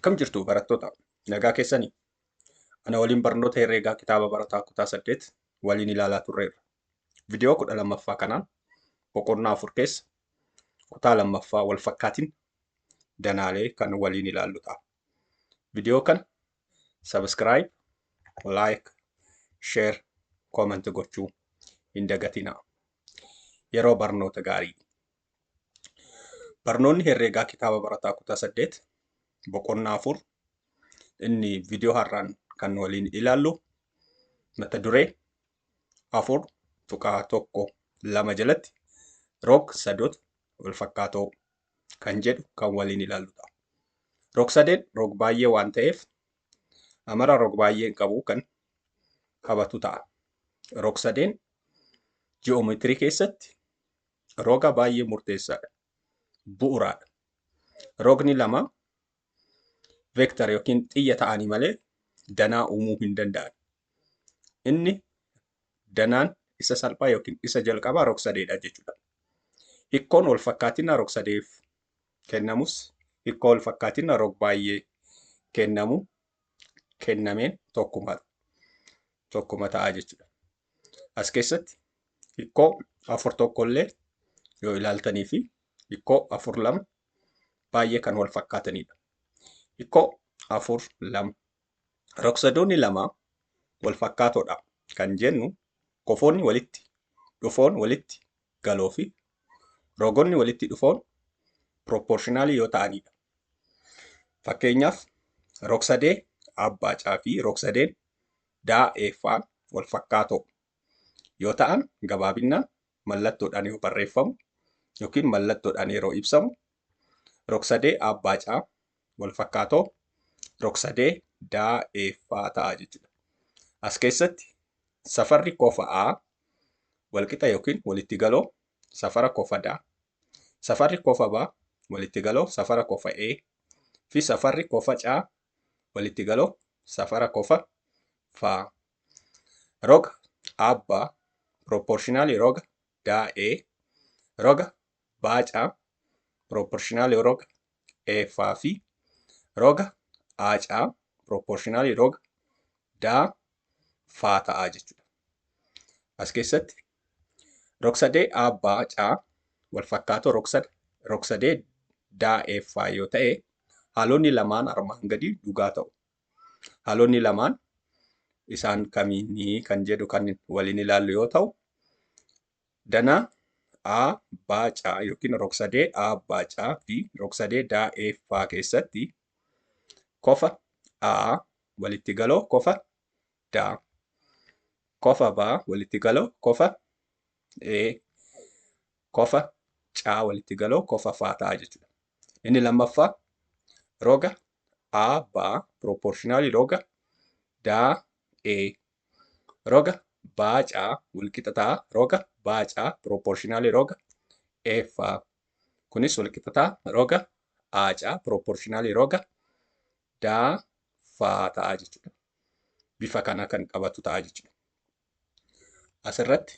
Akkam jirtu barattoota nagaa keessanii ana waliin barnoota herreegaa kitaaba barataa kutaa 8 waliin ilaalaa turreerra. Viidiyoo 12ffaa kanaan boqonnaa 4 keessa kutaa 2ffaa wal fakkaatiin danaalee kan waliin ilaallu ta'a. Viidiyoo kana subscribe, like, share, comment gochuu hin dagatinaa. Yeroo barnoota gaarii. Barnoonni herreegaa kitaaba barataa kutaa 8 boqonnaa 4 inni viidiyoo har'aan kan waliin ilaallu mata duree 4.1 jalatti rog-sadoota wal fakkaatoo kan jedhu kan waliin ilaallu ta'a. Rog-sadeen rog baay'ee waan ta'eef amara rog baay'ee qabu kan qabatu ta'a. Rog-sadeen ji'oomeetirii keessatti roga baay'ee murteessaadha. Bu'uuraadha. Rogni lama veektar yookiin xiyya ta'anii malee danaa uumuu hin danda'an. Inni danaan isa salphaa yookiin isa jalqabaa rog-sadeedha jechuudha. Hiikkoon wal fakkaatina rog-sadeef kennamus hiikoo wal fakkaatina rog baay'ee kennameen tokkuma ta'a jechuudha. As keessatti hiikoo 4 tokkollee yoo ilaaltanii fi hiikoo 4 lama baay'ee kan wal fakkaatanidha. Hiikoo 4 lama rog-sadoonni lama wal fakkaatoodha kan jennu kofoonni walitti dhufoon walitti galoo fi rogonni walitti dhufoon proportionaalii yoo ta'anidha. Fakkeenyaaf rog-sadee abbaacaa fi rog-sadeen daa'eeffaan wal fakkaatoo yoo ta'an gabaabinaan mallattoodhaan yoo barreeffamu yookiin mallattoodhaan yeroo ibsamu rog-sadee abbaacaa wal fakkaatoo rog-sadee daa'eeffaa ta'a jechuudha. As keessatti safarri kofa A walqixa yookiin walitti galoo safara kofa D, safarri kofa B walitti galoo safara kofa E fi safarri kofa C walitti galoo safara kofa F. Roga abbaa proportionaalii roga daa'ee roga baacaa proportionaalii roga eeffaa fi roga aacaa proportionaalii roga daa faa ta'a jechuudha. As keessatti rog-sadee abbaa caa wal fakkaatoo rog-sadee daa'eeffaa yoo ta'e haalonni lamaan armaan gadii dhugaa ta'u. Haalonni lamaan isaan kamiinii kan jedhu kan waliin ilaallu yoo ta'u danaa abbaacaa yookiin rog-sadee abbaacaa fi rog-sadee daa'eeffaa keessatti kofa A walitti galoo kofa D, kofa B walitti galoo kofa E, kofa C walitti galoo kofa F ta'a jechuudha. Inni lammaffaa roga abbaa proportionaalii roga daa'ee roga baacaa walqixa ta'a roga baacaa proportionaalii roga eeffaa kunis walqixa ta'a roga aacaa proportionaalii roga daa faa ta'a jechuudha. Bifa kana kan qabatu ta'a jechuudha. Asirratti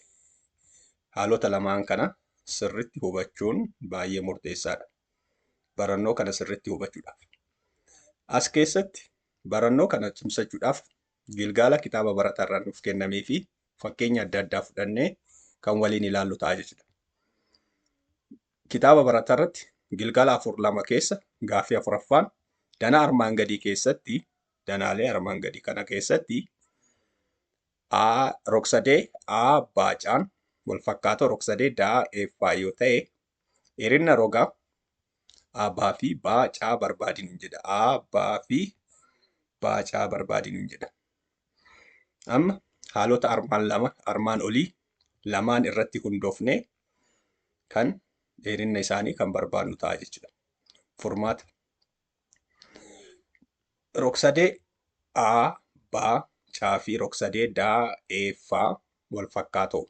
haalota lamaan kana sirriitti hubachuun baay'ee murteessaadha. Barannoo kana sirriitti hubachuudhaaf. As keessatti barannoo kana cimsachuudhaaf gilgaala kitaaba barataa irraa nuuf kennamee fi fakkeenya adda addaa fudhannee kan waliin ilaallu ta'a jechuudha. Kitaaba barataa irratti gilgaala 4 keessa gaaffii 4ffaan danaa armaan gadii keessatti danaalee armaan gadii kana keessatti rog-sadee abbaacaan wal fakkaatoo rog-sadee daa'eeffaa yoo ta'e dheerina rogaa abbaa fi baacaa barbaadinu jedha. Abbaa fi baacaa barbaadinu jedha. Amma haalota armaan olii lamaan irratti hundoofnee kan dheerina isaanii kan barbaadnu ta'a jechuudha. Furmaata. Rog-sadee abbaacaa fi rog-sadee daa'eeffaa wal fakkaatoo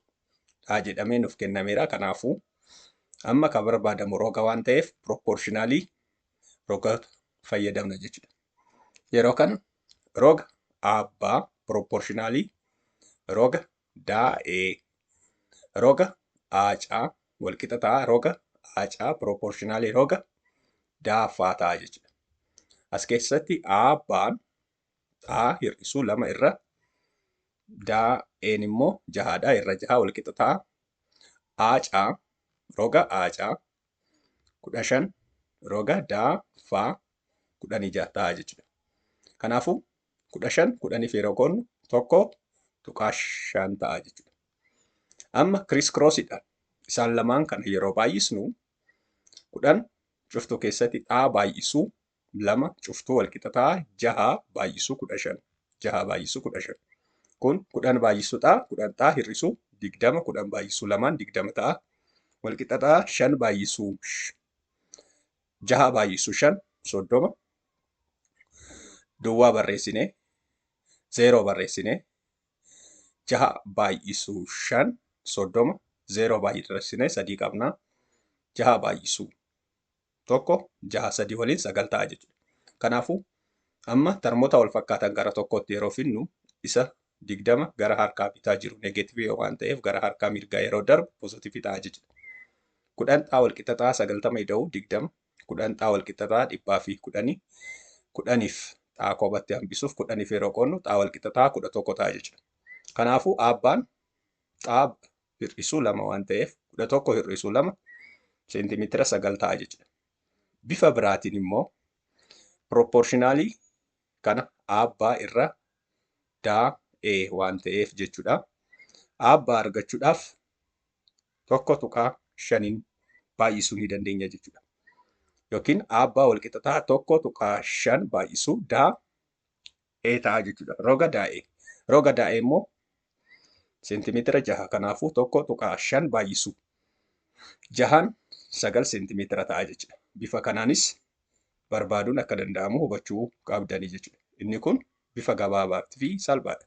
jedhamee nuuf kennameera. Kanaafuu amma kan barbaadamu roga waan ta'eef proportionaalii roga fayyadamna jechuudha. Yeroo kana roga abbaa proportionaalii roga daa'ee roga aacaa walqixa ta'a roga aacaa proportionaalii roga daafaa ta'a jechuudha. As keessatti aabbaan xaa hir'isuu 2 irra daa'een immoo 6dha. Irra 6 walqixa ta'a. Aacaa roga aacaa 15 roga daafaa 16 ta'a jechuudha. Kanaafuu 15 10 yeroo qoodnu 1.5 ta'a jechuudha. Amma kiriis kiroosidhaan isaan lamaan kana yeroo baay'isnu 10 cuftuu keessatti xaa baay'isuu 2 cuftuu walqixa ta'a. 6 baay'isuu 15 6 baay'isuu 15 kun 10 baay'isuu xaa 10 xaa hir'isuu 20 10 baay'isuu 2 20 ta'a. Walqixa ta'a 5 baay'isuu 6 baay'isuu 5 30 duwwaa barreessinee 0 barreessinee 6 baay'isuu 5 30 0 barreessinee 3 qabna. 6 baay'isuu 1 6 3 waliin 9 ta'a jechuudha. Kanaafuu amma termoota wal fakkaatan gara tokkotti yeroo finnu isa 20 gara harkaa bitaa jiru negeetiivii waan ta'eef gara harkaa mirgaa yeroo darbu poozitiivii ta'a jechuudha. 10 xaa walqixa ta'a 90 ida'uu 20 10 xaa walqixa ta'a 110 10f xaa koobatti hambisuuf 10f yeroo qoodnu xaa walqixa ta'a 11 ta'a jechuudha. Kanaafuu aabbaan xaa hir'isuu 2 waan ta'eef 11 hir'isuu 2 seentimeetira 9 ta'a jechuudha. Bifa biraatiin immoo pirooporshinaalii kana aabbaa irra daa'ee waan ta'eef jechuudha. Aabbaa argachuudhaaf 1.5 baay'isuu ni dandeenya jechuudha. Yookiin aabbaa walqixa ta'a 1.5 baay'isuu daa'ee ta'a jechuudha. Roga daa'ee immoo seentimeetira 6 kanaafuu 1.5 baay'isuu 6 9 seentimeetira ta'a jechuudha. Bifa kanaanis barbaaduun akka danda'amu hubachuu qabdanii jechuudha. Inni kun bifa gabaabaa fi salphaadha.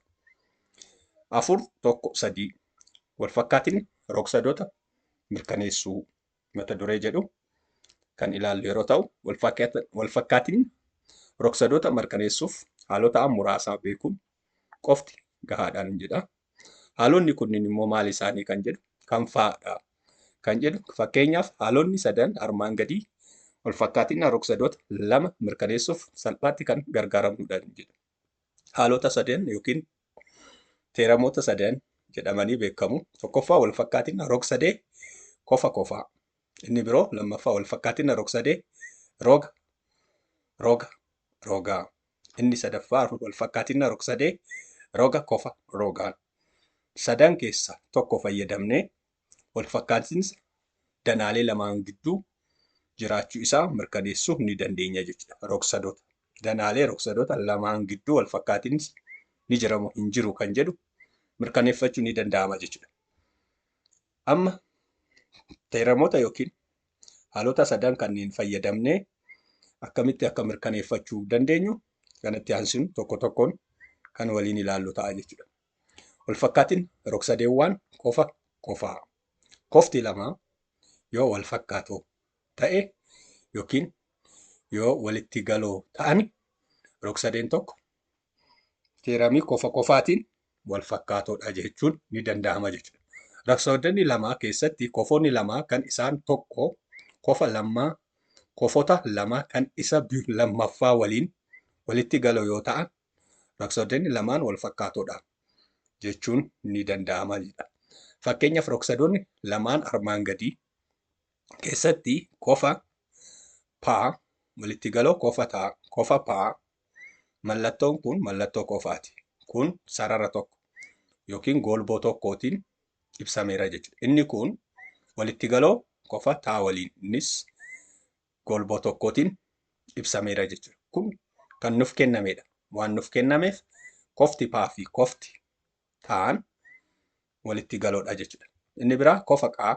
4 1 3 walfakkaatiin rogsadoota mirkaneessuu mata duree jedhu kan ilaallu yeroo ta'u, walfakkaatiin rogsadoota mirkaneessuuf haalota muraasaa beekuun qofti gahaadhaan jedha. Haalonni kunniin immoo maal isaanii kan jedhu kan fa'aadha kan jedhu fakkeenyaaf haalonni 3 armaan gadii walfakkaatiin rogsadoota 2 mirkaneessuuf salphaatti kan gargaaramnudha jedha. Haalota 3 yookiin teeramoota 3 jedhamanii beekamu. Tokkoffaa walfakkaatiin rog-sadee kofa kofaa. Inni biroo lammaffaa walfakkaatiin rog-sadee roga rogaa. Inni sadaffaa walfakkaatiin rog-sadee roga kofa rogaan. 3 keessaa tokko fayyadamnee walfakkaatiinsa danaalee lamaan gidduu jiraachuu isaa mirkaneessuu ni dandeenya jechuudha. Rogsadoota danaalee rogsadoota lamaan gidduu walfakkaatiinsi ni jiramu hin jiru kan jedhu mirkaneeffachuu ni danda'ama jechuudha. Amma teeramoota yookiin haalota 3 kanneen fayyadamnee akkamitti akka mirkaneeffachuu dandeenyu kanatti aansinu tokko tokkoon kan waliin ilaallu ta'a jechuudha. Walfakkaatiin rog-sadeewwan kofa kofaa. Kofti lama yoo wal fakkaatoo ta'e yookiin yoo walitti galoo ta'an rog-sadeen tokko teeramii kofa kofaatiin wal fakkaatoodha jechuun ni danda'ama jechuudha. Rog-sadoonni lama keessatti kofoonni lama kan isaan tokko kofota lama kan isa lammaffaa waliin walitti galoo yoo ta'an rog-sadoonni lamaan wal fakkaatoodha jechuun ni danda'ama jechuudha. Fakkeenyaaf rog-sadoonni lamaan armaan gadii keessatti kofa paa walitti galoo kofa paa mallattoon kun mallattoo kofaati. Kun sarara tokko yookiin golboo tokkootiin ibsameera jechuudha. Inni kun walitti galoo kofa taa waliin innis golboo tokkootiin ibsameera jechuudha. Kun kan nuuf kennamedha. Waan nuuf kennameef kofti paa fi kofti taan walitti galoodha jechuudha. Inni biraa kofa qaa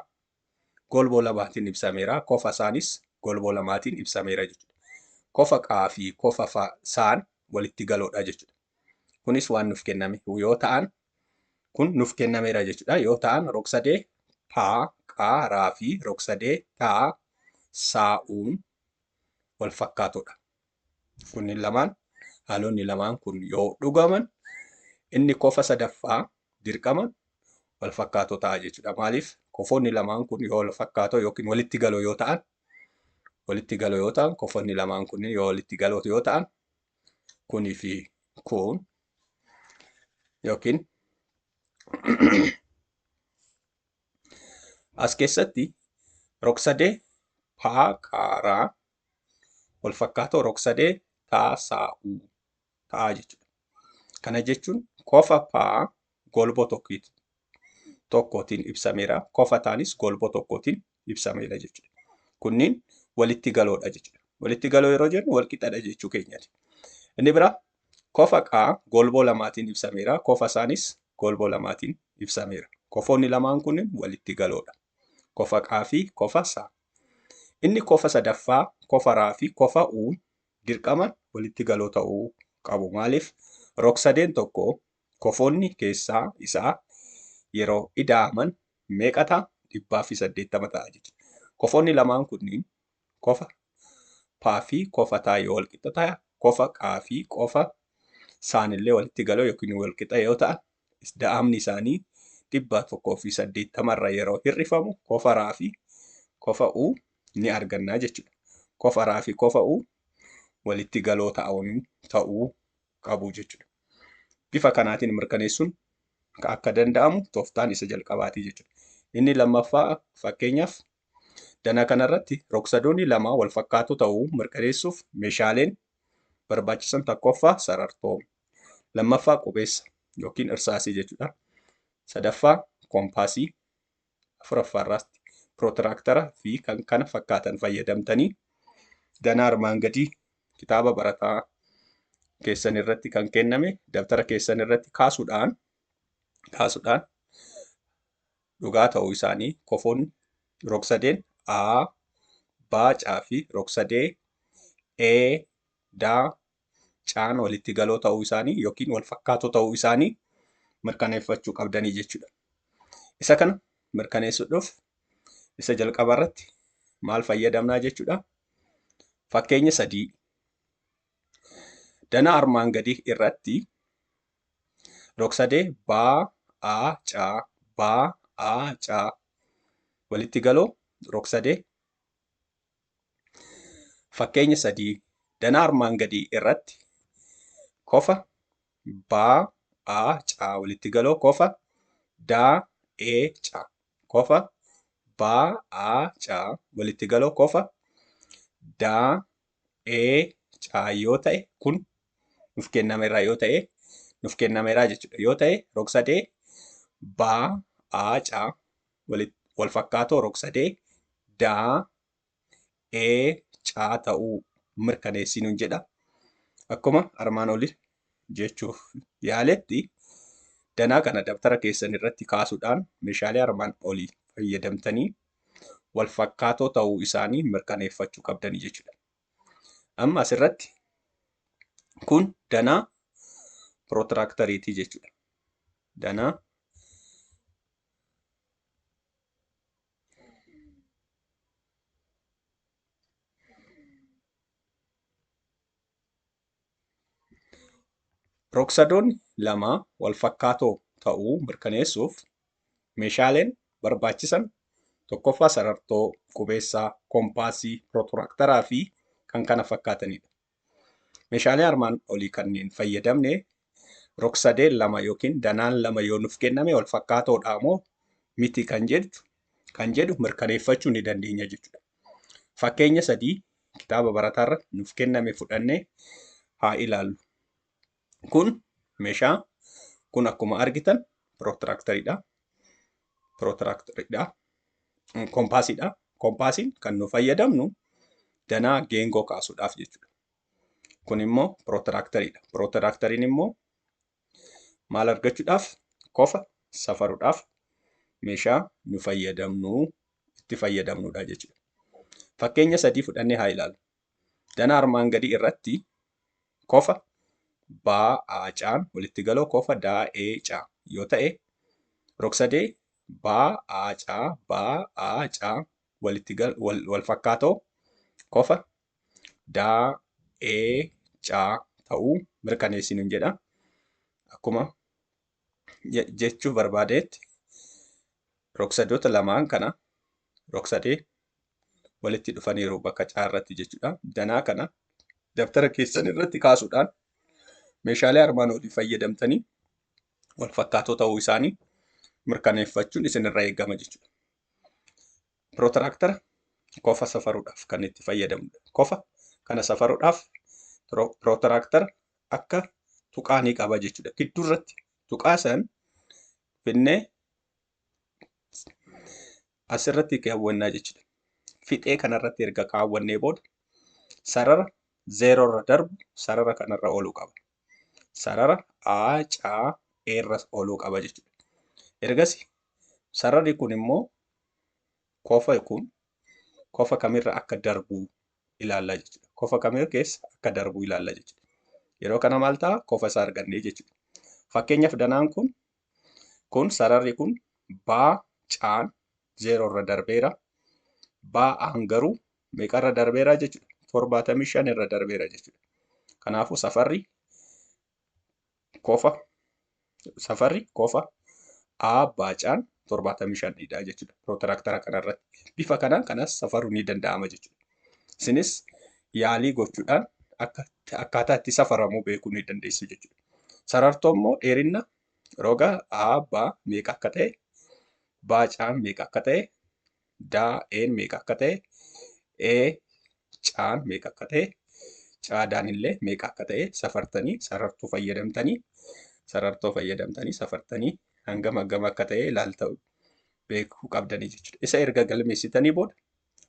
golboo lamaatiin ibsameera. Kofa saanis golboo lamaatiin ibsameera jechuudha. Kofa qaa fi kofa saan walitti galoodha jechuudha. Kunis waan nuuf kenname yoo ta'an kun nuuf kennameera jechuudha. Yoo ta'an rog-sadee paa qaa raa fi rog-sadee taa saa'uun wal fakkaatoodha. Kunniin lamaan haalonni lamaan kun yoo dhugaman inni kofa sadaffaa dirqaman wal fakkaatoo ta'a jechuudha. Maaliif kofoonni lamaan kun yoo wal fakkaatoo yookiin walitti galoo yoo ta'an walitti galoo yoo ta'an, kofonni lamaan kunniin yoo walitti galoota yoo ta'an, kunii fi kun yookiin as keessatti rog-sadee paa qaaraa wal fakkaatoo rog-sadee taa saa'uu ta'a jechuudha. Kana jechuun kofa paa golboo tokkootiin ibsameera. Kofa taanis golboo tokkootiin ibsameera jechuudha. Kunniin walitti galoodha jechuudha. Walitti galoo yeroo jennu wal qixadha jechuu keenyati. Inni biraa kofa qaa golboo lamaatiin ibsameera. Kofa isaanis golboo lamaatiin ibsameera. Kofoonni lamaan kunniin walitti galoodha. Kofa qaa fi kofa saa. Inni kofa sadaffaa kofa raa fi kofa uu dirqaman walitti galoo ta'uu qabu. Maaliif? Rog-sadeen tokko kofoonni keessaa isaa yeroo ida'aman meeqa ta'a? 180 ta'a jechuudha. Kofoonni lamaan kunniin kofa paa fi kofa taa yoo wal qixa ta'a, kofa qaa fi kofa saanillee walitti galoo yookiin wal qixa yoo ta'an, da'amni isaanii 180 irra yeroo hir'ifamu kofa raa fi kofa uu ni argannaa jechuudha. Kofa raa fi kofa uu walitti galoo ta'uu qabu jechuudha. Bifa kanaatiin mirkaneessuun akka danda'amu tooftaan isa jalqabaati jechuudha. Inni lammaffaa fakkeenyaaf danaa kanarratti rog-sadoonni lama wal fakkaatoo ta'uu mirkaneessuuf meeshaaleen barbaachisan tokkoffaa sarartoo, lammaffaa qubeessa yookiin irsaasii jechuudha. Sadaffaa koompaasii, afuraffaarraatti pirootiraaktara fi kan kana fakkaatan fayyadamtanii danaa armaan gadii kitaaba barataa keessan irratti kan kenname dabtara keessan irratti kaasuudhaan dhugaa ta'uu isaanii kofoonni rog-sadeen A, Baacaa fi rog-sadee E, Daa, Caan walitti galoo ta'uu isaanii yookiin wal fakkaatoo ta'uu isaanii mirkaneeffachuu qabdanii jechuudha. Isa kana mirkaneessuudhaaf isa jalqaba irratti maal fayyadamnaa jechuudha? Fakkeenya 3 danaa armaan gadii irratti rog-sadee Baacaa walitti galoo rog-sadee. Fakkeenya 3 danaa armaan gadii irratti kofa Baacaa walitti galoo kofa Daa'ecaa, kofa Baacaa walitti galoo kofa Daa'ecaa yoo ta'e kun nuuf kennameera yoo ta'e nuuf kennameera jechuudha. Yoo ta'e rog-sadee Baacaa wal fakkaatoo rog-sadee Daa'ecaa ta'uu mirkaneessinuun jedha. Akkuma armaan olii jechuuf yaaletti danaa kana dabtara keessan irratti kaasuudhaan meeshaalee armaan olii fayyadamtanii wal fakkaatoo ta'uu isaanii mirkaneeffachuu qabdanii jechuudha. Amma asirratti kun danaa pirootiraaktariitii jechuudha. Danaa rog-sadoonni lama wal fakkaatoo ta'uu mirkaneessuuf meeshaaleen barbaachisan tokkoffaa sarartoo, qubeessaa, koompaasii, pirootiraktaraa fi kan kana fakkaatanidha. Meeshaalee armaan olii kanneen fayyadamne rog-sadeen lama yookiin danaan lama yoo nuuf kenname wal fakkaatoodha moo miti kan jedhu mirkaneeffachuu ni dandeenya jechuudha. Fakkeenya 3 kitaaba barataarra nuuf kenname fudhannee haa ilaallu. Kun meeshaa kun akkuma argitan pirootiraktaridha. Koompaasiidha. Koompaasiin kan nu fayyadamnu danaa geengoo kaasuudhaaf jechuudha. Kun immoo pirootiraktaridha. Pirootirakteriin immoo maal argachuudhaaf? Kofa safaruudhaaf meeshaa nu itti fayyadamnudha jechuudha. Fakkeenya 3 fudhannee haa ilaallu. Danaa armaan gadii irratti kofa Baacaan walitti galoo kofa Daa'ecaa yoo ta'e, rog-sadee Baacaa wal fakkaatoo kofa Daa'ecaa ta'uu mirkaneessinuun jedha. Akkuma jechuuf barbaadeetti rog-sadoota lamaan kana rog-sadee walitti dhufaniiru bakka caarratti jechuudha. Danaa kana dabtara keessan irratti kaasuudhaan meeshaalee armaan olii fayyadamtanii wal fakkaatoo ta'uu isaanii mirkaneeffachuun isinirraa eegama jechuudha. Pirootiraaktara kofa safaruudhaaf kan itti fayyadamnudha. Kofa kana safaruudhaaf pirootiraaktara akka tuqaa ni qaba jechuudha. Gidduu irratti tuqaa san finnee asirratti kaawwannaa jechuudha. Fixee kanarratti erga kaawwannee booda sarara 0 irra darbu sarara kanarra ooluu qaba. Sarara A, C, E irra ooluu qaba jechuudha. Ergasii sararri kun immoo kofa kamirra akka darbu ilaalla jechuudha. Kofa kamirra keessa akka darbu ilaalla jechuudha. Yeroo kana maal ta'a? Kofa isaa argannee jechuudha. Fakkeenyaaf danaan kun sararri kun baa caan 0 irra darbeera. Ba'aan garuu meeqarra darbeera jechuudha? 75 irra darbeera jechuudha. Kanaafuu safarri kofa A baacaan 75dha jechuudha. Pirootiraaktara kanarratti bifa kanaan kanas safaruu ni danda'ama jechuudha. Isinis yaalii gochuudhaan akkaataa itti safaramuu beekuu ni dandeessu jechuudha. Sarartoo immoo dheerina roga A baa meeqa akka ta'e, baacaan meeqa akka ta'e, daa'een meeqa akka ta'e, caan meeqa akka ta'e, caadaan illee meeqa akka ta'e safartanii sarartuu fayyadamtanii safartanii hangam akka ta'e ilaalta'u beekuu qabdanii jechuudha. Isa erga galmeessitanii booda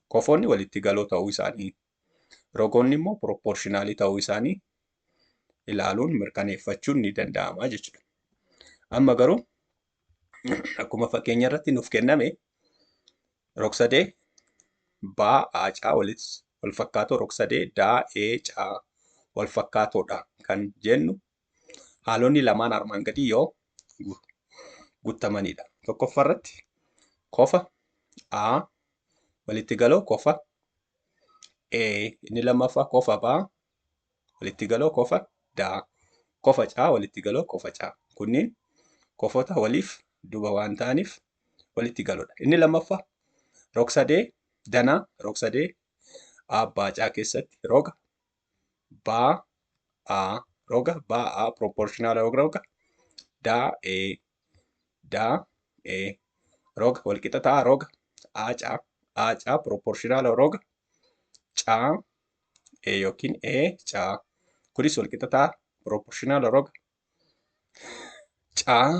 kofoonni walitti galoo ta'uu isaanii, rogoonni immoo pirooporshinaalii ta'uu isaanii ilaaluun mirkaneeffachuun ni danda'ama jechuudha. Amma garuu akkuma fakkeenya irratti nuuf kenname rog-sadee baa aacaa wal fakkaatoo rog-sadee daa'ee caa wal fakkaatoodha kan jennu haalonni lamaan armaan gadii yoo guutamanidha. Tokkoffaa irratti kofa A walitti galoo kofa E, inni lammaffaa kofa baa walitti galoo kofa daa, kofa caa walitti galoo kofa caa. Kunniin kofoota waliif duuba waan ta'aniif walitti galoodha. Inni lammaffaa rog-sadee danaa rog-sadee A baacaa keessatti roga baa A pirooporshinaala roga daa'ee roga walqixa ta'a roga aacaa pirooporshinaala roga caa yookiin caa kunis walqixa ta'a pirooporshinaala roga caa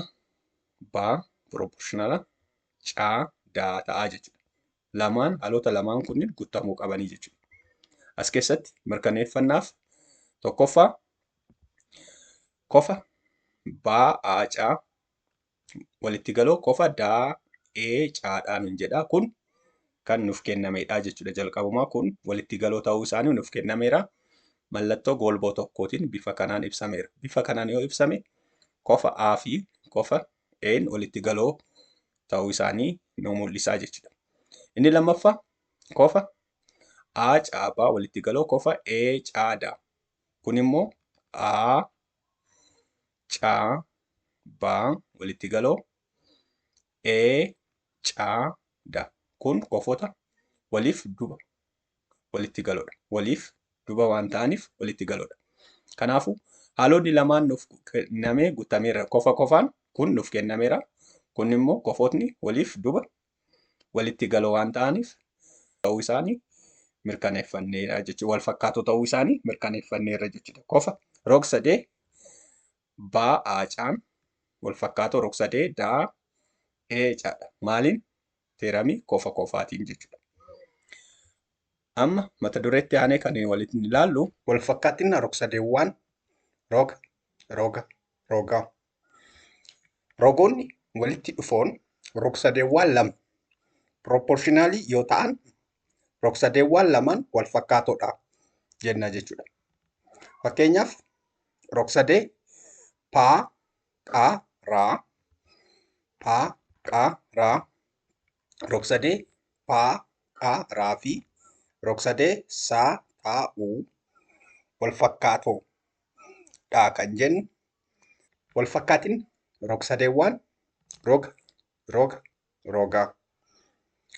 baa pirooporshinaala caa daa ta'aa jechuudha. Haalota lamaan kunniin guutamuu qabanii jechuudha. As keessatti mirkaneeffannaaf tokkoffaa kofa baa aacaa walitti galoo kofa daa'ee caadhaan hin jedhaa. Kun kan nuuf kennamedha jechuudha. Jalqabumaa kun walitti galoo ta'uu isaanii nuuf kennameera. Mallattoo golboo tokkootiin bifa kanaan ibsameera. Bifa kanaan yoo ibsame kofa A fi kofa E'n walitti galoo ta'uu isaanii nu mul'isaa jechuudha. Inni lammaffaa kofa A caabaa walitti galoo kofa E caadaa. Kun immoo A caabaa walitti galoo E caada. Kun kofoota waliif duuba walitti galoodha. Waliif duuba waan ta'aniif walitti galoodha. Kanaafuu haalonni lamaan nuuf kennamee guutameera. Kofa kofaan kun nuuf kennameera. Kun immoo kofootni waliif duuba walitti galoo waan ta'aniif ta'uu isaanii mirkaneeffanneera jechuudha. Wal fakkaatoo ta'uu isaanii mirkaneeffanneera jechuudha. Kofa rog-sadee baa aacaan wal fakkaatoo rog-sadee daa'ee caadha. Maaliin? Teeramii kofa kofaatiin jechuudha. Amma mata dureetti aanee kan walitti ilaallu wal fakkaatina rog-sadeewwan rogaa. Rogoonni walitti dhufoon rog-sadeewwan lama pirooporshinaalii yoo ta'an rog-sadeewwan lamaan wal fakkaatoodha jenna jechuudha. Fakkeenyaaf rog-sadee paa qaa raa rog-sadee paa qaa raa fi rog-sadee saa xaa'uu wal fakkaatoodha kan jennu. Wal fakkaatin rog-sadeewwan rogaa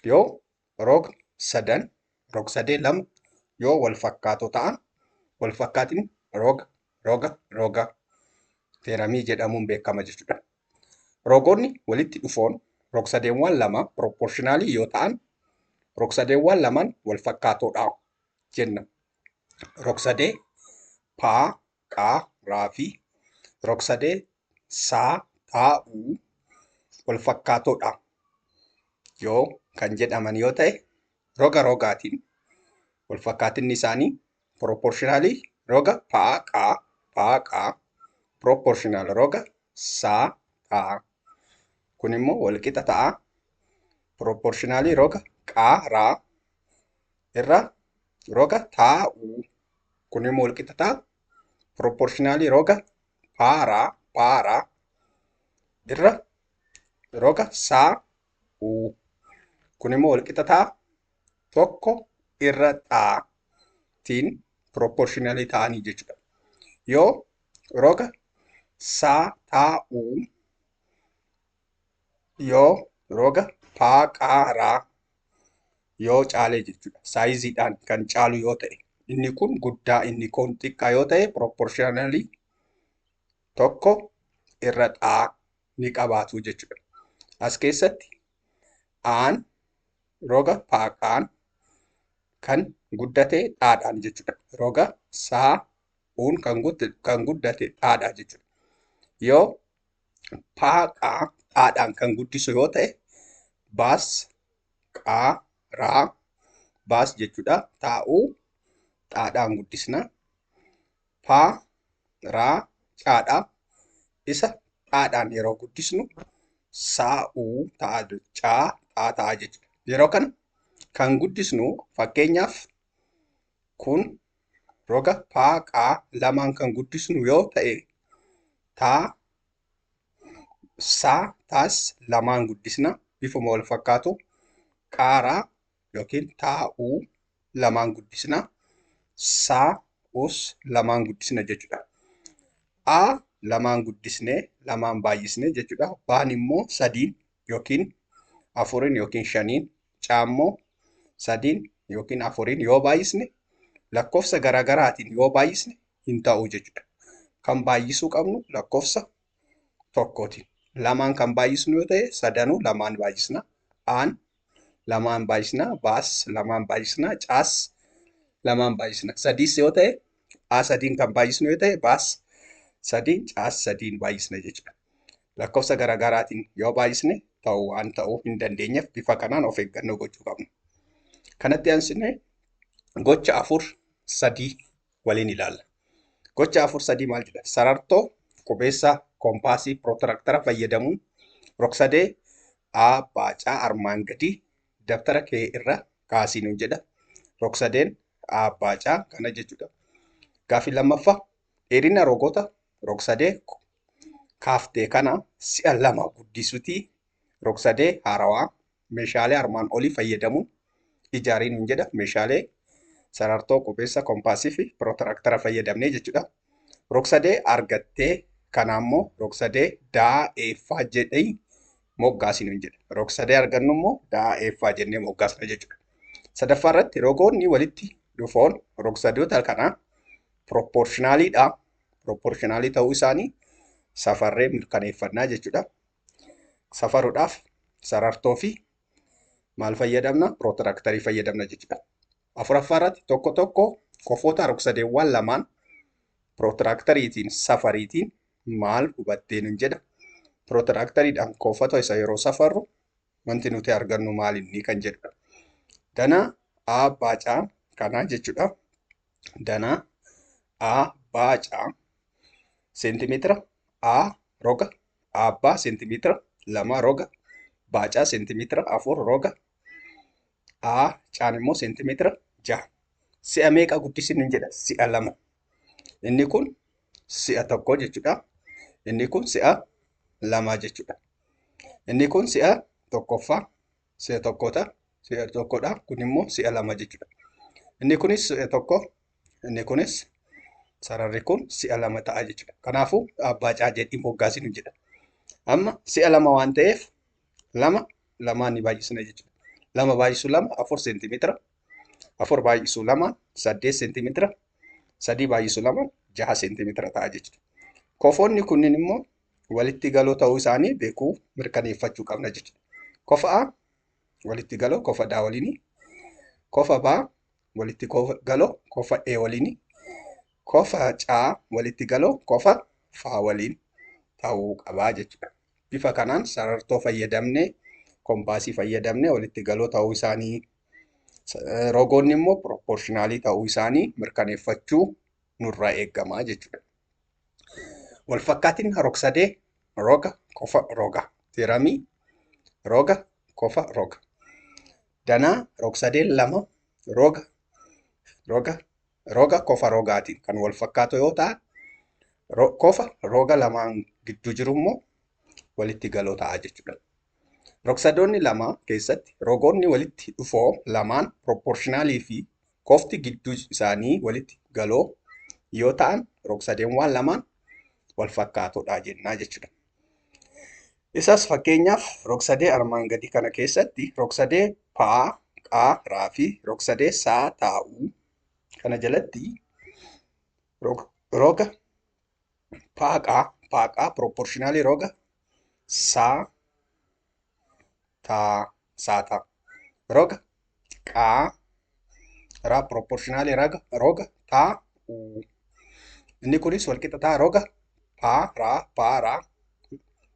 yoo rog-sadan rog-sadee lama yoo wal fakkaatoo ta'an wal fakkaatiin roga teeramii jedhamuun beekama jechuudha. Rogoonni walitti dhufoon rog-sadeewwan lama proportionaalii yoo ta'an rog-sadeewwan lamaan wal fakkaatoodha jenna. Rog-sadee paa, qaa, raa fi rog-sadee saa, taa, uu wal fakkaatoodha yoo kan jedhaman yoo ta'e rogaatiin wal fakkaatinni isaanii proportionaalii roga paa, qaa proportional roga saa, taa. Kun immoo walqixa ta'a proportionaalii roga qaa, raa irra roga taa, uu. Kun immoo walqixa ta'a proportionaalii roga paa, raa irra roga saa, uu. Kun immoo walqixa ta'a tokko irra xaatiin proportionaalii ta'anii jechuudha. Yoo roga saa, taa, uu yoo roga paa, qaa, raa yoo caalee jechuudha. Saayiziidhaan kan caalu yoo ta'e inni kun guddaa inni kun xiqqaa yoo ta'e proportionaalii tokko irra xaa ni qabaatu jechuudha. As keessatti aan roga paaqaan kan guddate xaadhaan jechuudha. Roga saa uun kan guddate xaadhaa jechuudha. Yoo paaqaa xaadhaan kan guddisu yoo ta'e baas, qaa, raa baas jechuudha. Taa'uu xaadhaan guddisna. Paa, raa caadhaa isa xaadhaan yeroo guddisnu saa'uu xaa ta'a jechuudha. Yeroo kana kan guddisnu fakkeenyaaf kun roga paa, qaa lamaan kan guddisnu yoo ta'e saa, taas lamaan guddisna bifuma wal fakkaatu. Qaaraa yookiin taa'uu lamaan guddisna. Saa'us lamaan guddisna jechuudha. Lamaan guddisnee lamaan baay'isnee jechuudha. Baan immoo sadiin yookiin afuriin yookiin shaniin, caammoo sadiin yookiin afuriin yoo baay'isne lakkoofsa garaagaraatiin yoo baay'isne hin ta'u jechuudha. Kan baay'isuu qabnu lakkoofsa tokkootiin. Lamaan kan baay'isnu yoo ta'e sadanuu lamaan baay'isna. Aan lamaan baay'isna. Baas lamaan baay'isna. Caas lamaan baay'isna. Sadiis yoo ta'e sadiin kan baay'isnu yoo ta'e baas sadiin, caas sadiin baay'isna jechuudha. Lakkoofsa garaagaraatiin yoo baay'isne ta'uu waan ta'uu hin dandeenyeef bifa kanaan of eeggannoo gochuu qabna. Kanatti aansinee gocha 4-3 waliin ilaalla. Gocha 4-3 maal jedha? Sarartoo qubeessaa koompaasii pirootiraaktara fayyadamuun rog-sadee baacaa armaan gadii dabtara kee irra kaasii nuun jedha. Rog-sadeen baacaa kana jechuudha. Gaaffii lammaffaa dheerina rogoota rog-sadee kaaftee kana si'a 2 guddisuutii rog-sadee haarawaa meeshaalee armaan olii fayyadamuun ijaarii nuun jedha. Meeshaalee sarartoo qubeessaa koompaasii fi pirootiraaktara fayyadamnee jechuudha. Rog-sadee argattee kana immoo rog-sadee daa'eeffaa jedhee moggaasii nuun jedha. Rog-sadee argannu immoo daa'eeffaa jennee moggaasna jechuudha. Sadaffaa irratti rogoonni walitti dhufoon rog-sadoota kanaa proportionaaliidha. Proportionaalii ta'uu isaanii safarree mirkaneeffannaa jechuudha. Safaruudhaaf sarartoo fi maal fayyadamna? Pirootiraktarii fayyadamna jechuudha. Afuraffaa irratti tokko tokko qofoota rog-sadeewwan lamaan pirootirakteriitiin safariitiin maal hubattee nuun jedha. Pirootirakteriidhaan qofata isa yeroo safarru wanti nuti argannu maal inni kan jedhudha. Danaa baacaa kanaa jechuudha. Danaa baacaa seentimeetira roga abbaa seentimeetira 2 roga baacaa seentimeetira 4 roga caan immoo seentimeetira 6. Si'a meeqa guddisinu jedha? Si'a 2. Inni kun si'a 1 jechuudha. Inni kun si'a 2 jechuudha. Inni kun si'a tokkoffaa si'a tokkodha. Si'a tokkodha. Kun immoo si'a 2 jechuudha. Inni kunis si'a 1. Inni kunis sararri kun si'a 2 ta'a jechuudha. Kanaafuu baacaa jedhii moggaasinu jedha. Amma si'a 2 waan ta'eef 2 lamaan ni baay'isna jechuudha. 2 baay'isu 2 4 seentimeetira. 4 baay'isuu 2 8 seentimeetira. 3 baay'isuu 2 6 seentimeetira ta'a jechuudha. Kofoonni kunniin immoo walitti galoo ta'uu isaanii beekuu mirkaneeffachuu qabna jechuudha. Kofa A walitti galoo kofa D waliini. Kofa B walitti galoo kofa E waliini. Kofa C walitti galoo kofa F waliin ta'uu qabaa jechuudha. Bifa kanaan sarartoo fayyadamnee kompaasii fayyadamnee walitti galoo ta'uu isaanii rogoonni immoo proportionaalii ta'uu isaanii mirkaneeffachuu nurraa eegama jechuudha. Walfakkaatiin rog-sadee roga kofa roga. Tiramii roga kofa roga. Danaa rog-sadee lama roga kofa rogaatiin kan wal fakkaatu yoo ta'an kofa roga lamaan gidduu jiru immoo walitti galoo ta'a jechuudha. Rog-sadoonni lama keessatti rogoonni walitti dhufoo lamaan proportionaalii fi kofti gidduu isaanii walitti galoo yoo ta'an rog-sadeewwan lamaan wal fakkaatoodha jennaa jechuudha. Isas fakkeenyaaf rog-sadee armaan gadii kana keessatti rog-sadee paa, qaa, raa fi rog-sadee saa taa'uu kana jalatti roga paaqaa proportionaalii roga saa ta'a. Roga qaa raa proportionaalii roga taa'uu. Inni kunis walqixa ta'a roga paa raa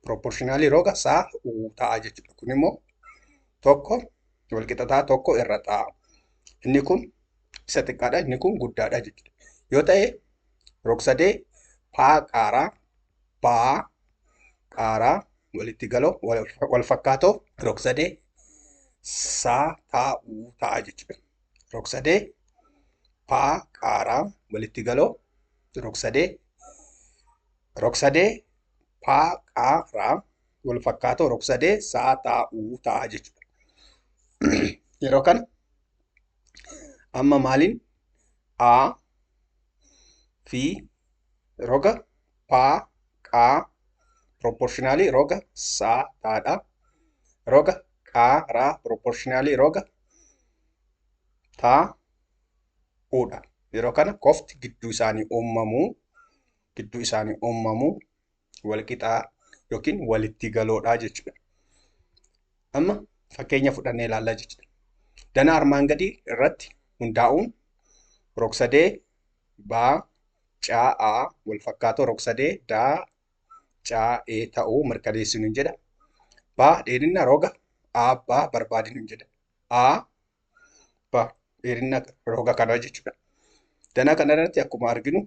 proportionaalii roga saa ta'a jechuudha. Kun immoo tokko walqixa ta'a tokko irra ta'a. Inni kun isa xiqqaadha, inni kun guddaadha jechuudha. Yoo ta'e rog-sadee paa qaaraa paa qaaraa walitti galoo wal fakkaatoo rog-sadee saa taa'uu ta'a jechuudha. Rog-sadee paa qaaraa walitti galoo rog-sadee paa qaaraa wal fakkaatoo rog-sadee saa taa'uu ta'a jechuudha. Yeroo kana amma maaliin A fi roga paa qaa proportionaalii roga saa taadha. Roga qaa raa proportionaalii roga taa'uudha. Yeroo kana kofti gidduu isaanii uumamuu walqixaa yookiin walitti galoodha jechuudha. Amma fakkeenya fudhannee ilaallaa jechuudha. Danaa armaan gadii irratti hundaa'uun rog-sadee baa caa'aa wal fakkaatoo rog-sadee daa caa'ee ta'uu mirkaneessinu jedha. Baa dheerina roga aabbaa barbaadinu jedha. Baa dheerina roga kanaa jechuudha. Danaa kana irratti akkuma arginu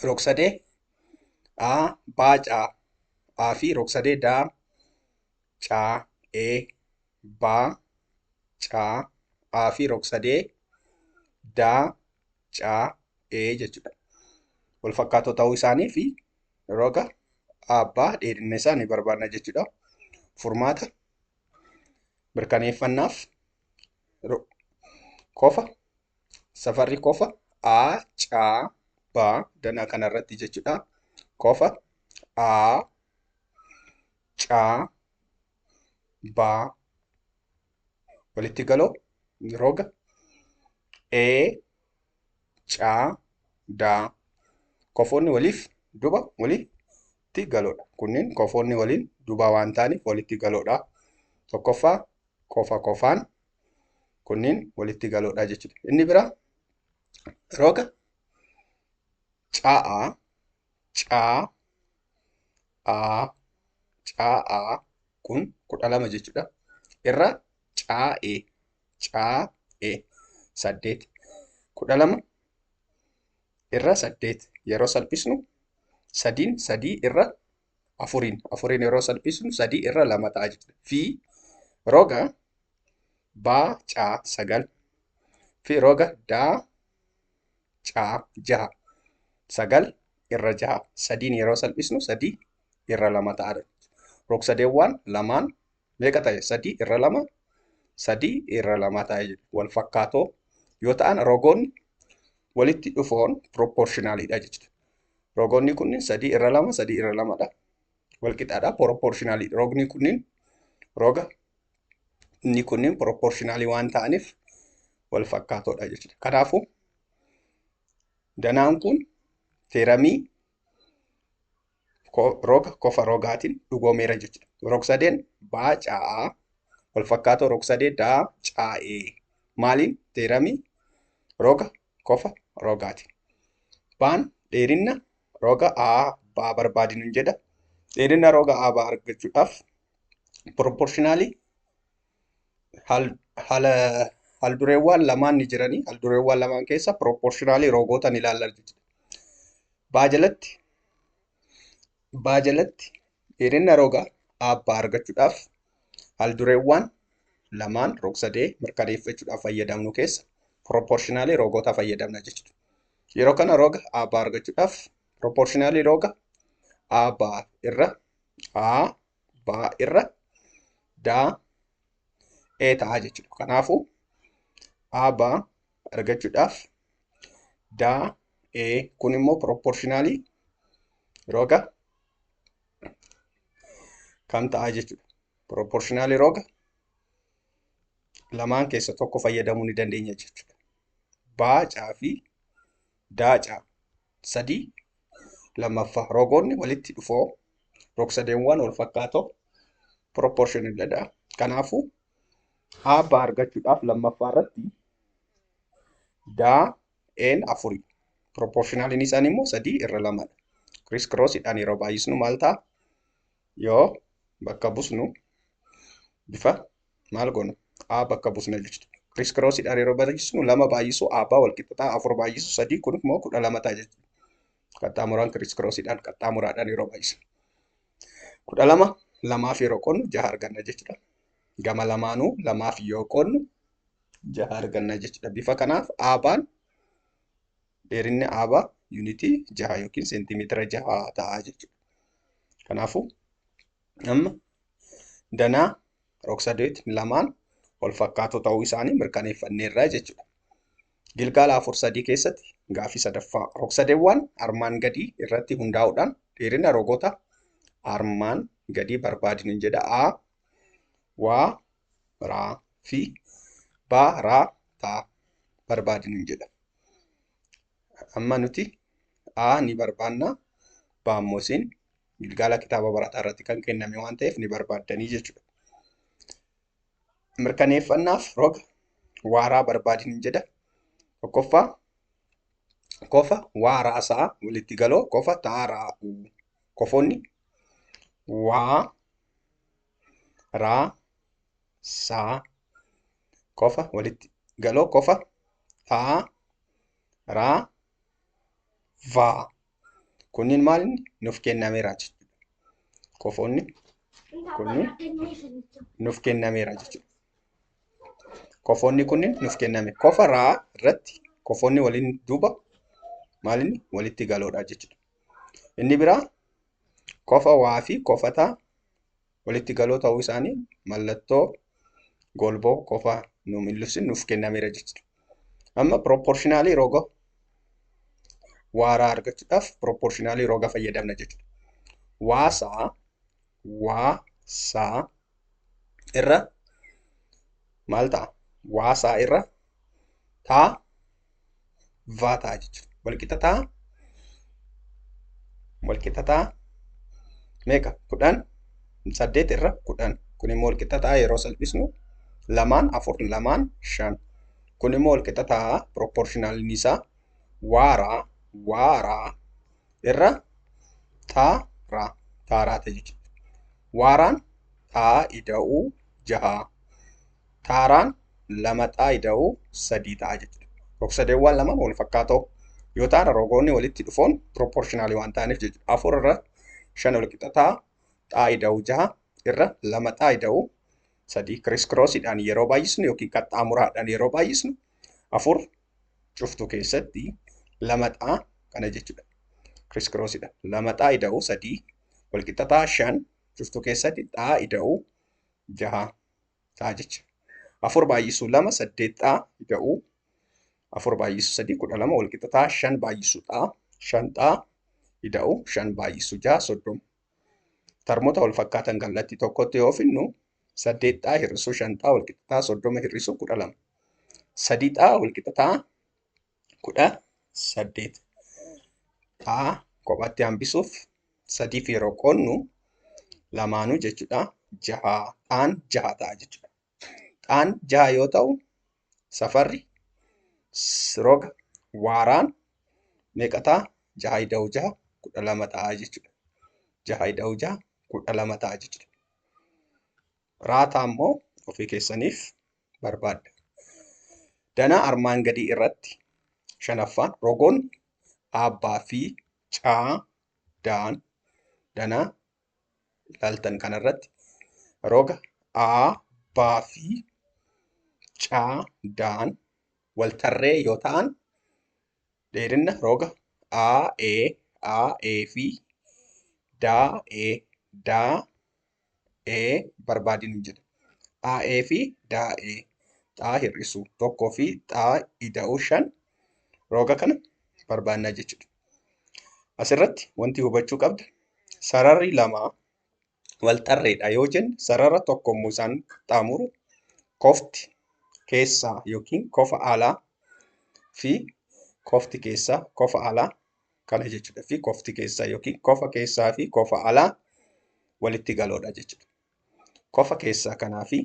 rog-sadee baa caa'aa fi rog-sadee daa caa'ee baa caa'aa fi rog-sadee daa caa'ee jechuudha. Wal fakkaatoo ta'uu isaanii fi roga aabbaa dheerina isaa ni barbaadna jechuudha. Furmaata mirkaneeffannaaf safarri kofa A caa baa danaa kanarratti jechuudha. Kofa A caa baa walitti galoo roga E caa daa. Kofoonni waliif duuba walitti galoodha. Kunneen kofoonni waliin duuba waan ta'aniif walitti galoodha. Tokkoffaa kofa kofaan kunneen walitti galoodha jechuudha. Inni biraa roga caa'aa kun 12 jechuudha. Irra caa'ee 8 12 irra 8 yeroo salphisnu 3 irra 4 yeroo salphisnu 3 irra 2 ta'a jechuudha. Fi roga baa caa 9 fi roga daa caa 6 9 irra 6 3 yeroo salphisnu 3 irra 2 ta'a. Rog-sadeewwan lamaan meeqa ta'e? 3 irra 2 3 irra 2 ta'a jechuudha. Wal fakkaatoo yoo ta'an rogoonni walitti dhufoon proportionaaliidha jechuudha. Rogoonni kunniin 3 irra 2 3 irra 2dha. Walqixaadha proportionaalii. Rogni kunniin proportionaalii waan ta'aniif wal fakkaatoodha jechuudha. Kanaafuu danaan kun teeramii roga kofa rogaatiin dhugoomeera jechuudha. Rog-sadeen baa caa'aa wal fakkaatoo rog-sadee daa caa'ee maaliin teeramii roga kofa rogaati. Baan dheerina roga baa barbaadinu jedha. Dheerina roga baa argachuudhaaf proportionaalii haldureewwan lamaan ni jiranii. Haldureewwan lamaan keessa proportionaalii rogoota ni ilaalla jechuudha. Baa jalatti dheerina roga abbaa argachuudhaaf haldureewwan lamaan rog-sadee mirkaneeffachuudhaaf fayyadamnu keessa proportionaalii rogoota fayyadamna jechuudha. Yeroo kana roga abbaa argachuudhaaf proportionaalii roga abbaa irra daa ta'a jechuudha. Kanaafuu abbaa argachuudhaaf daa kun immoo proportionaalii roga kam ta'a jechuudha. Proportionaalii roga lamaan keessa tokko fayyadamuu ni dandeenya jechuudha. Baacaa fi daacaa sadii lammaffaa rogoonni walitti dhufoo rog-sadeewwan wal fakkaatoo proportionalidha. Kanaafuu abbaa argachuudhaaf lammaffaa irratti daa'een afurii proportionaliin isaanii immoo 3/2. Kiriis kiroosiidhaan yeroo baay'isnu maal ta'a? Yoo bakka busnu bifa maal goona? Bakka busna jechuudha. Kiriis kiroosiidhaan yeroo baay'isnu 2 baay'isuu abbaa wal qixa ta'a, 4 baay'isuu 3 kun immoo 12 ta'a jechuudha. Qaxxaamuraan kiriis kiroosiidhaan qaxxaamuraadhaan yeroo baay'isnu 12 lamaaf yeroo qoodnu 6 arganna jechuudha. Gama lamaanuu lamaaf yoo qoodnu 6 arganna jechuudha. Bifa kanaaf abbaan dheerinni abbaa yuunitii 6 yookiin seentimeetira 6 ta'a jechuudha. Kanaafuu amma danaa rog-sadeet lamaan wal fakkaatoo ta'uu isaanii mirkaneeffanneerra jechuudha. Gilgaala 4-3 keessatti gaaffii sadaffaa rog-sadeewwan armaan gadii irratti hundaa'uudhaan dheerina rogoota armaan gadii barbaadinu jedha. Waa raa fi baa raa taa barbaadinu jedha. Amma nuti ni barbaanna, baa immoo isin Gilgaala kitaaba barataa irratti kan kenname waan ta'eef ni barbaaddanii jechuudha. Mirkaneeffannaaf roga waaraa barbaadinu jedha. Tokkoffaa kofa waa raasaa walitti galoo kofa taa raa'u. Kofoonni waa raa saa kofa walitti galoo kofa taa raa vaa. Kunniin maal nuuf kennameera jechuudha. Kofoonni kunniin nuuf kennameera jechuudha. Kofoonni kunniin nuuf kenname. Kofa raa irratti kofoonni waliin duuba maalinni walitti galoodha jechuudha. Inni biraa kofa waa fi kofa taa walitti galoo ta'uu isaanii mallattoo golboo kofa nuuf kennameera jechuudha. Amma proportionaalii roga waaraa argachuudhaaf proportionaalii roga fayyadamna jechuudha. Waasaa irra maal ta'a? Waasaa irra taa vaa ta'a jechuudha. Walqixa ta'a meeqa? 8 irra 10. Kun immoo walqixa ta'a yeroo salphisnu 2 4 2 5. Kun immoo walqixa ta'a proportionaliin isaa waaraa irra taaraa ta'e jechuudha. Waaraan taa ida'uu 6. Taaraan 2 taa ida'uu 3 ta'a jechuudha. Rog-sadeewwan lamaan wal fakkaatoo yoo ta'an rogoonni walitti dhufoon proportionaalii waan ta'aniif jechuudha. 4 irra 5 walqixa ta'a taa ida'uu 6 irra 2 taa ida'uu 3. Kiriis kiroosiidhaan yeroo baay'isnu yookiin qaxxaamuraadhaan yeroo baay'isnu 4 cuftu keessatti 2 taa kana jechuudha. Kiriis kiroosiidhaan 2 taa ida'uu 3 walqixa ta'a 5 cuftu keessatti taa ida'uu 6 ta'a jechuudha. 4 baay'isuu 2 8 taa ida'uu 4 baay'isuu 3 12 walqixa ta'a 5 baay'isuu taa 5 taa ida'uu 5 baay'isuu 6 30. Tarmoota wal fakkaatan kallattii tokkotti yoo finnu 8 taa hir'isuu 5 taa walqixa ta'a 30 hir'isuu 12. Sadiidhaa walqixataa 18. Dhaa kophaatti hambisuuf sadiif yeroo qoonnu lamaanuu jechuudha. Dhaan 6 ta'a jechuudha. Dhaan 6 yoo ta'u safarri roga waaraan meeqa ta'a? 6 ida'u 6 12 ta'a jechuudha. 6 ida'u 6 12 ta'a jechuudha. Raataa immoo ofii keessaniif barbaadda. Danaa armaan gadii irratti shanaffaan rogoonni aabbaa fi caa daan danaa ilaaltan kanarratti roga aabbaa fi caa daan wal tarree yoo ta'an dheerina roga aa'ee fi daa'ee barbaadinu jedha. Aa'ee fi daa'ee xaa hir'isuu tokkoo fi xaa ida'uu 5 roga kana barbaannaa jechuudha. Asirratti wanti hubachuu qabda sararri lama wal tarreedha yoo jenne sarara tokkommuu isaan qaxxaamuru kofti keessaa yookiin kofa alaa fi kofti keessaa kofa alaa kana jechuudha fi kofti keessaa yookiin kofa keessaa fi kofa alaa walitti galoodha jechuudha. Kofa keessaa kanaa fi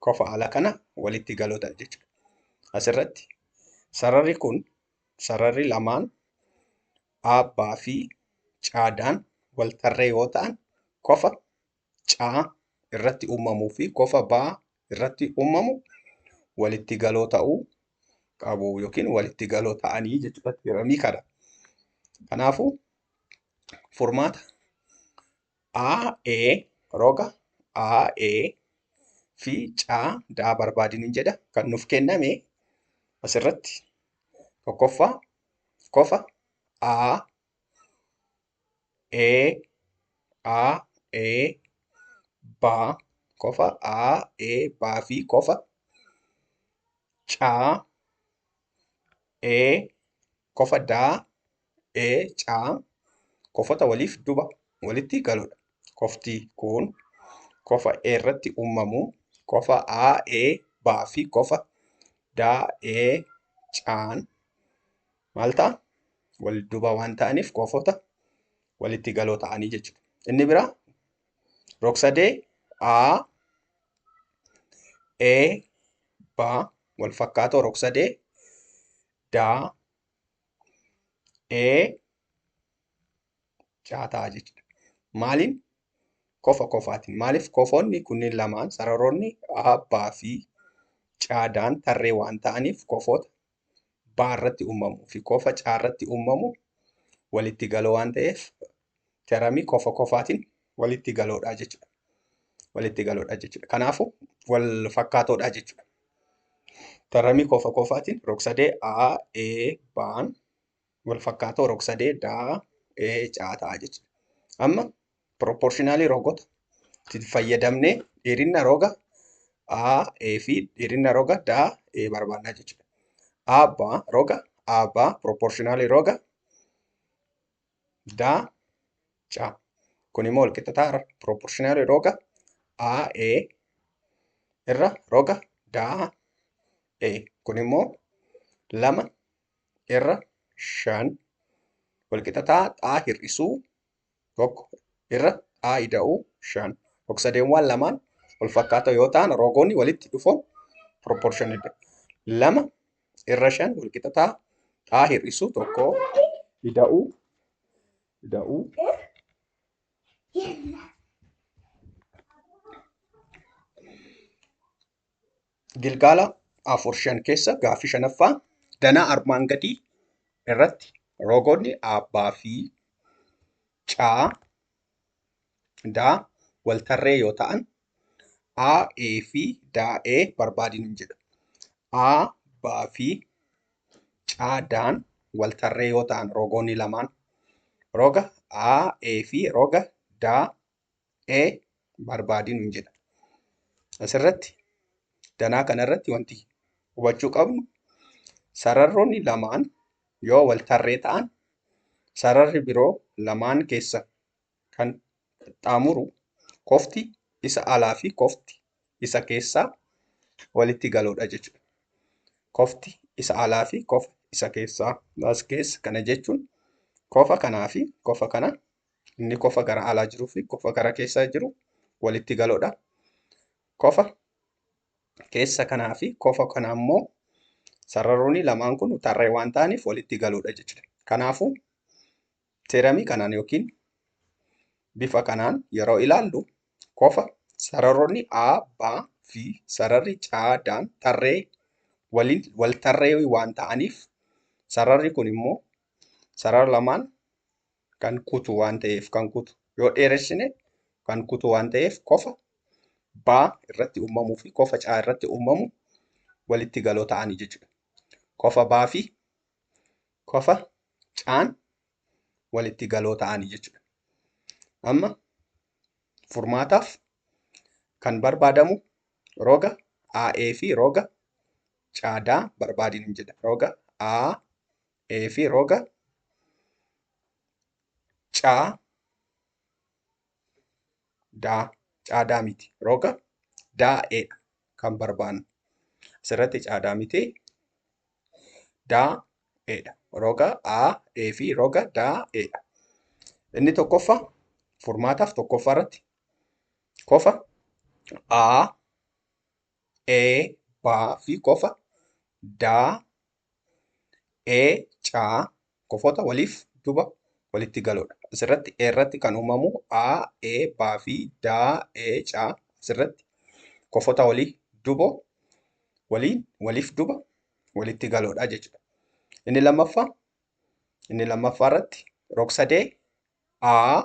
kofa alaa kana walitti galoodha jechuudha. Asirratti sararri kun sararri lamaan aabbaa fi caadaan wal tarree yoo ta'an kofa caa irratti uumamuu fi kofa baa irratti uumamu walitti galoo ta'uu qabu yookiin walitti galoo ta'anii jechuudha. Hiramii kana. Kanaafuu furmaata aa'ee roga aa'ee fi caa daa barbaadinu jedha. Kan nuuf kenname asirratti tokkoffaa kofa ee baa kofa baa fi kofa caa kofa daa caa kofota waliif duba walitti galoodha. Kofti kun kofa irratti uumamu kofa baa fi kofa caan maal ta'a? Wal duba waan ta'aniif kofota walitti galoo ta'anii jechuudha. Inni biraa rogsadee baa wal fakkaatoo rogsadee daa caa ta'a jechuudha. Maaliin? Kofa kofaatiin. Maaliif kofoonni kunniin lamaan sararoonni aabbaa fi caadaan tarree waan ta'aniif kofoota baa irratti uumamuu fi kofa caa irratti uumamu walitti galoo waan ta'eef teramii kofa kofaatiin walitti galoodha jechuudha. Walitti galoodha jechuudha. Kanaafuu wal fakkaatoodha jechuudha. Teramii kofa kofaatiin rogsadee baan wal fakkaatoo rogsadee caa ta'a jechuudha. Amma proportionaalii rogota itti fayyadamnee dheerina roga fi dheerina roga barbaannaa jechuudha. Abbaa proportionaalii roga caa. Kun immoo walqixxataa proportionaalii roga irra roga kun immoo 2 irra 5 walqixxataa xaa hir'isuu 1 irra xaa ida'uu 5. Rogsadeewwan lamaan wal fakkaatoo yoo ta'an rogoonni walitti dhufuun proportionidha. 2 irra 5 walqixxataa xaa hir'isuu 1 ida'uu Gilgaala 4-5 keessa gaaffii 5ffaa danaa armaan gadii irratti rogoonni aabbaa fi caa daa wal tarree yoo ta'an aa'ee fi daa'ee barbaadinu jedha. Aabbaa fi caadaan wal tarree yoo ta'an rogoonni lamaan roga aa'ee fi roga daa'ee barbaadinu jedha. Asirratti danaa kanarratti wanti hubachuu qabnu sararroonni lamaan yoo wal tarree ta'an sararri biroo lamaan keessa kan qaxxaamuru kofti isa alaa fi kofti isa keessaa walitti galoodha jechuudha. kofti isa alaa fi kofa isa keessaa as keessa. Kana jechuun kofa kanaa fi kofa kana inni kofa gara alaa jiruu fi kofa gara keessaa jiru walitti galoodha. Kofa keessa kanaa fi kofa kana immoo sararoonni lamaan kun tarree waan ta'aniif walitti galoodha jechuudha. Kanaafuu teeramii kanaan yookiin bifa kanaan yeroo ilaallu kofa sararoonni A, B fi sararri C, D tarree wal tarree waan ta'aniif sararri kun immoo sarara lamaan kan kutu waan ta'eef yoo dheeressine kan kutu waan ta'eef kofa B irratti uumamuu fi kofa C irratti uumamu walitti galoo ta'anii jechuudha. Kofa B fi kofa C walitti galoo ta'anii jechuudha. Amma furmaataaf kan barbaadamu roga AE fi roga CD barbaadin jedha. Roga AE fi roga CD miti. Roga DE kan barbaannu. Asirratti CD miti DE dha. Roga AE fi roga DE dha. Inni tokkoffaa furmaataaf tokkoffaa irratti kofa A, E, B fi kofa D, E, C kofoota waliif duba walitti galoodha. Asirratti E irratti kan uumamu A, E, B fi D, E, C asirratti kofoota waliif duba walitti galoodha jechuudha. Inni lammaffaa irratti rog-sadee A,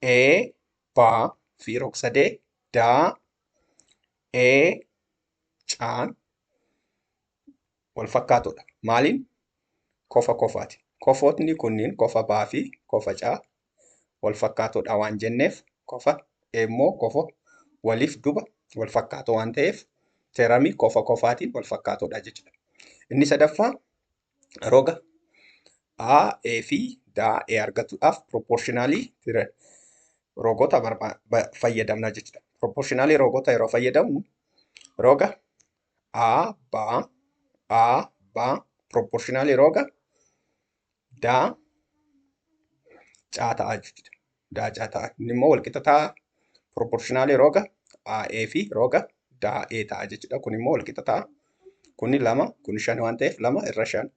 E, B fi rog-sadee D, E, C wal fakkaatoodha. Maaliin? Kofa kofaati. Kofootni kunniin kofa B fi kofa C wal fakkaatoodha waan jenneef kofa E immoo kofa waliif duba wal fakkaatoo waan ta'eef teeramii kofa kofaatiin wal fakkaatoodha jechuudha. Inni sadaffaa roga A, E fi D, E argachuudhaaf proportionaalii rogoota fayyadamna jechuudha. Proportionaalii rogoota yeroo fayyadamnu roga A, B proportionaalii roga D, C ta'a jechuudha. D, C ta'a. Inni immoo walqixa ta'a proportionaalii roga AE fi roga DE ta'a jechuudha. Kun immoo walqixa ta'a. Kuni 2, kun 5 waan ta'eef 2 irra 5.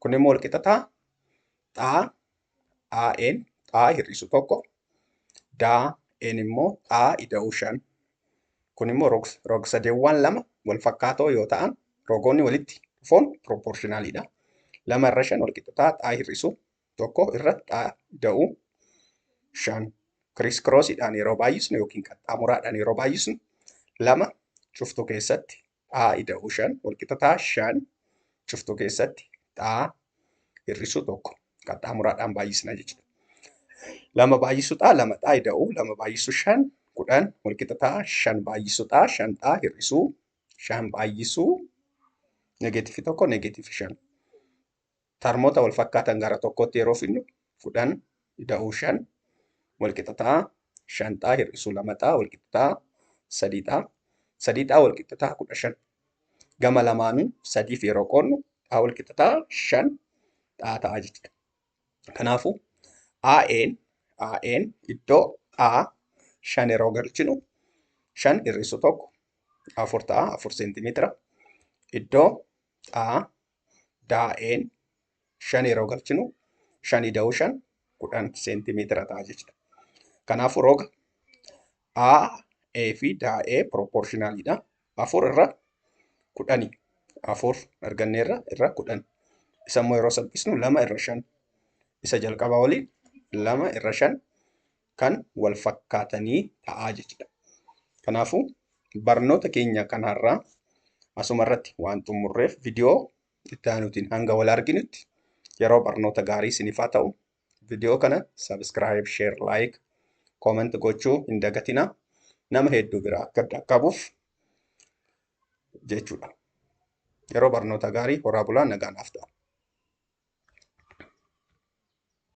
Kun immoo walqixa ta'a. AE'n xaa hir'isu 1. DE'n immoo xaa ida'uu 5. Kun immoo rog-sadeewwan 2 wal fakkaatoo yoo ta'an rogoonni walitti dhufoon proportionaaliidha. 2 irra 5 walqixa ta'a. Xaa hir'isu 1 irra xaa ida'uu 5. Kiriis kiroosiidhaan yeroo baay'isnu yookiin qaxxaamuraadhaan yeroo baay'isnu 2 cuftuu keessatti xaa ida'uu 5 walqixa ta'a. 5 cuftuu keessatti xaa hir'isu 1 qaxxaamuraadhaan baay'isna jechuudha. 2 baay'isu xaa 2 xaa ida'uu 2 baay'isu 5 10 walqixa ta'a. 5 baay'isu xaa 5 xaa hir'isuu 5 baay'isuu negeetiivii 1 negeetiivii 5. Termoota wal fakkaatan gara tokkotti yeroo fidnu 10 ida'uu 5 walqixa ta'a. 5 xaa hir'isuu 2 xaa walqixa ta'a. 3 xaa 3 xaa walqixa ta'a 15. Gama lamaanuu 3 fi yeroo qoodnu xaa walqixa ta'a 5 xaa ta'a jechuudha. Kanaafuu AE'n iddoo xaa 5 yeroo galchinu 5 hir'isu 1 4 ta'a 4 seentimeetira. Iddoo xaa DE'n 5 yeroo galchinu 5 ida'uu 5 10 seentimeetira ta'a jechuudha. Kanaafuu roga AE fi DE proportionaaliidha. 4 irra 10 4 arganneerra irra 10. Isa immoo yeroo salphisnu 2 irra 5. Isa jalqabaa waliin 2 irra 5 kan wal fakkaatanii ta'aa jechuudha. Kanaafuu barnoota keenya kanarraa asuma irratti waan xumurreef viidiyoo itti aanutiin hanga wal arginutti yeroo barnoota gaarii isiniif haa ta'u. Viidiyoo kana subscribe, share, like, comment gochuu hin dagatinaa. Nama hedduu biraa akka dhaqqabuuf jechuudha. Yeroo barnoota gaarii horaa bulaa nagaan naaf ta'a.